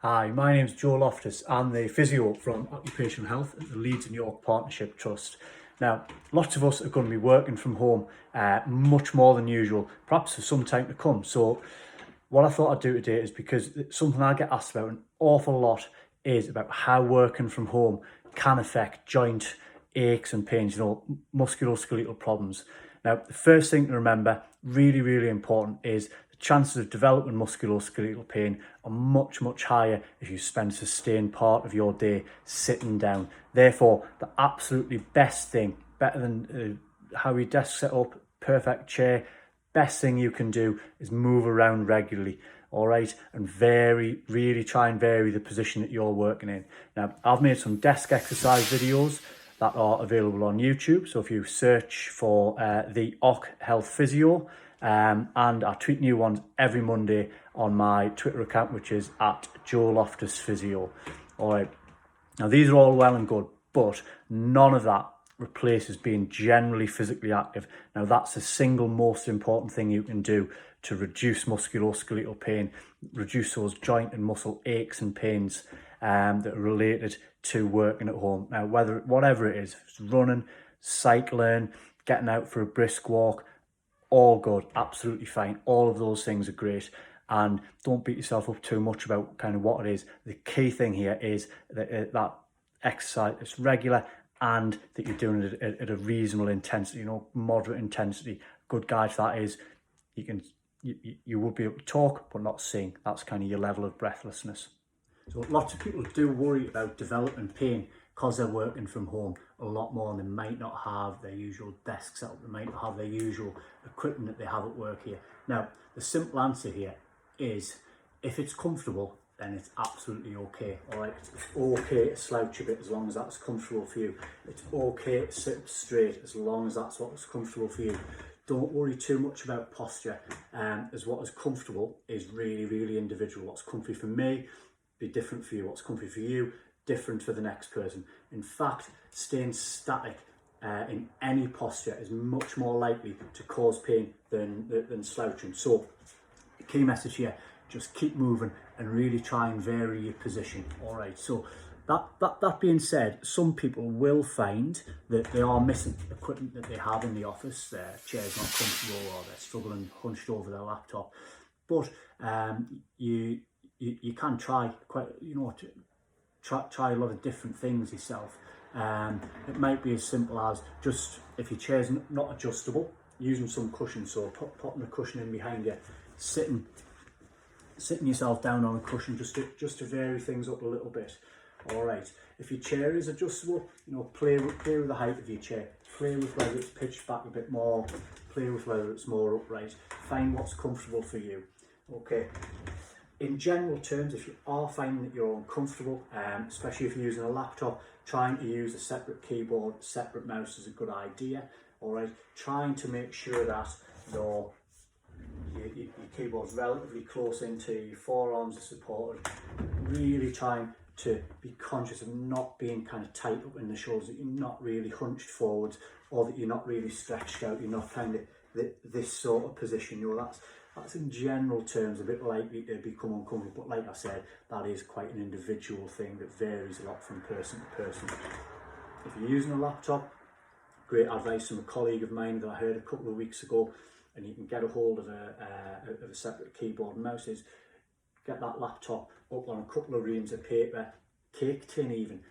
Hi, my name's Joe Loftus. I'm the physio from Occupational Health at the Leeds and York Partnership Trust. Now, lots of us are going to be working from home much more than usual, perhaps for some time to come. So what I thought I'd do today is, because it's something I get asked about an awful lot, is about how working from home can affect joint aches and pains, musculoskeletal problems. Now, the first thing to remember, really, really important, is the chances of developing musculoskeletal pain are much, much higher if you spend a sustained part of your day sitting down. Therefore, the absolutely best thing, better than how your desk set up, perfect chair, best thing you can do is move around regularly. All right, and really try and vary the position that you're working in. Now, I've made some desk exercise videos that are available on YouTube. So if you search for the OC Health Physio, and I tweet new ones every Monday on my Twitter account, which is at Joe Loftus Physio. All right, now these are all well and good, but none of that replaces being generally physically active. Now, that's the single most important thing you can do to reduce musculoskeletal pain, reduce those joint and muscle aches and pains that are related to working at home. Now, whatever it is, if it's running, cycling, getting out for a brisk walk, all good, absolutely fine. All of those things are great. And don't beat yourself up too much about kind of what it is. The key thing here is that exercise is regular and that you're doing it at a reasonable intensity, moderate intensity. Good guide for that is you will be able to talk but not sing. That's kind of your level of breathlessness. So lots of people do worry about developing pain because they're working from home a lot more, and they might not have their usual desk set up, they might not have their usual equipment that they have at work here. Now, the simple answer here is, if it's comfortable, then it's absolutely okay. All right, it's okay to slouch a bit as long as that's comfortable for you. It's okay to sit up straight as long as that's what's comfortable for you. Don't worry too much about posture, as what is comfortable is really, really individual. What's comfy for me be different for you. What's comfy for you, different for the next person. In fact, staying static in any posture is much more likely to cause pain than slouching. So the key message here, just keep moving and really try and vary your position. All right, so that being said, some people will find that they are missing equipment that they have in the office. Their chair's not comfortable, or they're struggling hunched over their laptop. But you can try try a lot of different things yourself. It might be as simple as, just if your chair's not adjustable, using some cushion. So putting a cushion in behind you, sitting yourself down on a cushion just to vary things up a little bit. All right, if your chair is adjustable, play with the height of your chair, play with whether it's pitched back a bit more, play with whether it's more upright. Find what's comfortable for you. Okay, in general terms, if you are finding that you're uncomfortable, especially if you're using a laptop, trying to use a separate keyboard, separate mouse is a good idea. All right, trying to make sure that your keyboard's relatively close into your forearms are supported. Really trying to be conscious of not being kind of tight up in the shoulders, that you're not really hunched forwards, or that you're not really stretched out. You're not kind of this sort of position. That's in general terms a bit likely to become uncomfortable, but like I said, that is quite an individual thing that varies a lot from person to person. If you're using a laptop, great advice from a colleague of mine that I heard a couple of weeks ago, and you can get a hold of a separate keyboard and mouse, is get that laptop up on a couple of reams of paper, cake tin even,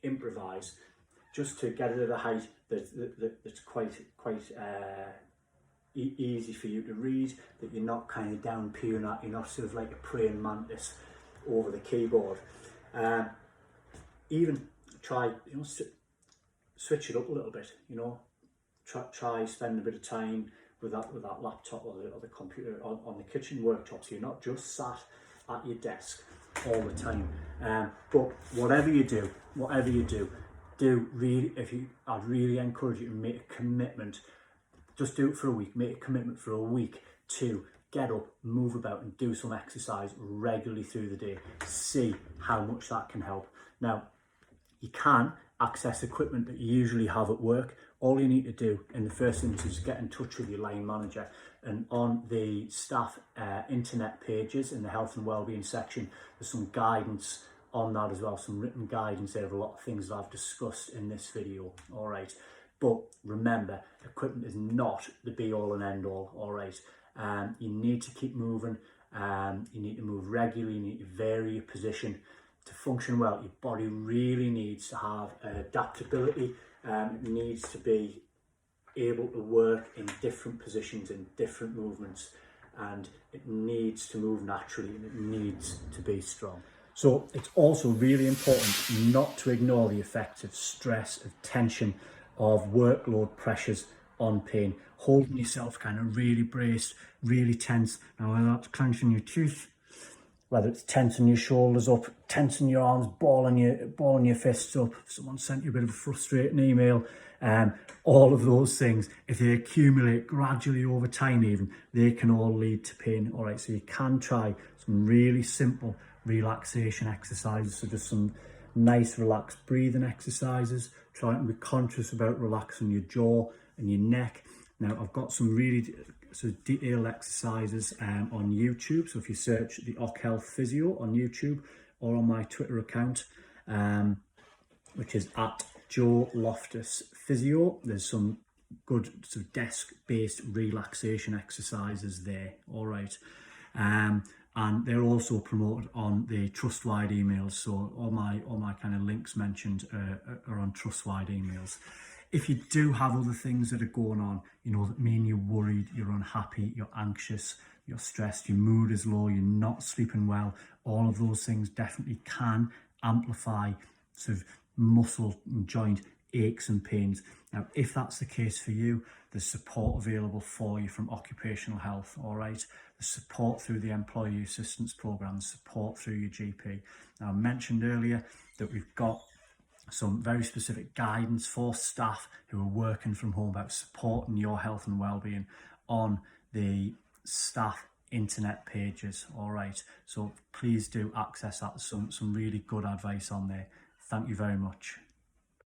improvise, just to get it at a height that's quite easy for you to read, that you're not kind of down peering at, you're not sort of like a praying mantis over the keyboard. Even try, switch it up a little bit, try spend a bit of time with that laptop or the computer on the kitchen worktop, so you're not just sat at your desk all the time. But whatever you do, I'd really encourage you to make a commitment. Just do it for a week. Make a commitment for a week to get up, move about, and do some exercise regularly through the day. See how much that can help. Now, you can access equipment that you usually have at work. All you need to do in the first instance is get in touch with your line manager And on the staff internet pages in the health and wellbeing section, there's some guidance on that as well, some written guidance there of a lot of things that I've discussed in this video. All right, but remember, equipment is not the be all and end all. All right, you need to keep moving. You need to move regularly. You need to vary your position to function well. Your body really needs to have adaptability. It needs to be able to work in different positions, in different movements, and it needs to move naturally, and it needs to be strong. So it's also really important not to ignore the effects of stress, of tension, of workload pressures on pain. Holding yourself kind of really braced, really tense. Now whether that's clenching your teeth, whether it's tensing your shoulders up, tensing your arms, balling your fists up, if someone sent you a bit of a frustrating email, all of those things, if they accumulate gradually over time even, they can all lead to pain. All right, so you can try some really simple relaxation exercises, so just some nice relaxed breathing exercises. Try and be conscious about relaxing your jaw and your neck. Now I've got some really detailed exercises on YouTube, so if you search the OC Health Physio on YouTube or on my Twitter account, which is at Joe Loftus Physio, there's some good sort of desk-based relaxation exercises there. All right, and they're also promoted on the Trustwide emails, so all my kind of links mentioned are on Trustwide emails. If you do have other things that are going on, you know, that mean you're worried, you're unhappy, you're anxious, you're stressed, your mood is low, you're not sleeping well, all of those things definitely can amplify sort of muscle and joint aches and pains. Now, if that's the case for you, there's support available for you from occupational health. All right, there's support through the employee assistance program, support through your GP. Now, I mentioned earlier that we've got some very specific guidance for staff who are working from home about supporting your health and well-being on the staff internet pages. All right, so please do access that. Some really good advice on there. Thank you very much.